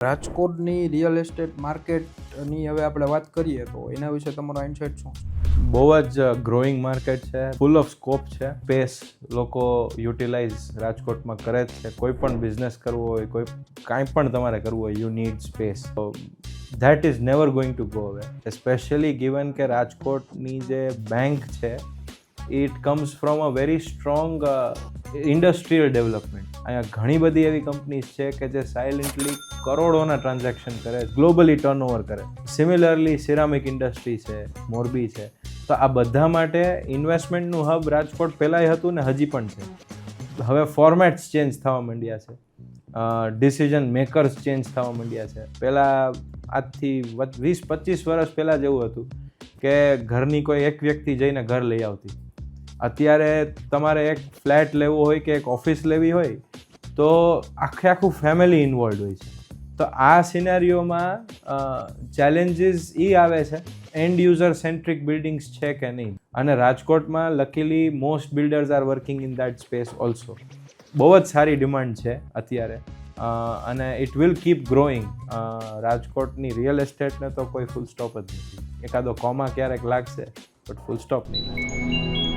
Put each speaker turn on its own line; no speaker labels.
રાજકોટની real estate માર્કેટની હવે આપણે વાત કરીએ તો એના વિશે તમારો ઇનસાઇટ શું?
બહુ જ ગ્રોઈંગ માર્કેટ છે, ફૂલ ઓફ સ્કોપ છે. સ્પેસ લોકો યુટિલાઇઝ રાજકોટમાં કરે જ છે. કોઈ પણ બિઝનેસ કરવો હોય, કાંઈ પણ તમારે કરવું હોય, you need space. That is never going to go અવે. એસ્પેશિયલી ગિવન કે રાજકોટની જે બેંક છે it comes from a very strong industrial development. અહીંયા ઘણી બધી એવી કંપનીઝ છે કે જે સાયલેન્ટલી કરોડોના ટ્રાન્ઝેક્શન કરે, ગ્લોબલી ટર્નઓવર કરે. સિમિલરલી સિરામિક ઇન્ડસ્ટ્રી છે, મોરબી છે. તો આ બધા માટે ઇન્વેસ્ટમેન્ટનું હબ રાજકોટ પહેલાંય હતું ને હજી પણ છે. હવે ફોર્મેટ્સ ચેન્જ થવા માંડ્યા છે, ડિસિઝન મેકર્સ ચેન્જ થવા માંડ્યા છે. પહેલાં આજથી 20-25 વર્ષ પહેલાં જેવું હતું કે ઘરની કોઈ એક વ્યક્તિ જઈને ઘર લઈ આવતી. અત્યારે તમારે એક ફ્લેટ લેવો હોય કે એક ઓફિસ લેવી હોય તો આખું ફેમિલી ઇન્વોલ્વ હોય છે. તો આ સિનેરિયોમાં ચેલેન્જીસ એ આવે છે એન્ડ યુઝર સેન્ટ્રિક બિલ્ડિંગ્સ છે કે નહીં. અને રાજકોટમાં luckily most builders are working in that space also. બહુ જ સારી ડિમાન્ડ છે અત્યારે અને ઇટ વિલ કીપ ગ્રોઈંગ. રાજકોટની રિયલ એસ્ટેટને તો કોઈ ફૂલ સ્ટોપ જ નથી. એકાદો કોમા ક્યારેક લાગશે બટ ફૂલ સ્ટોપ નહીં.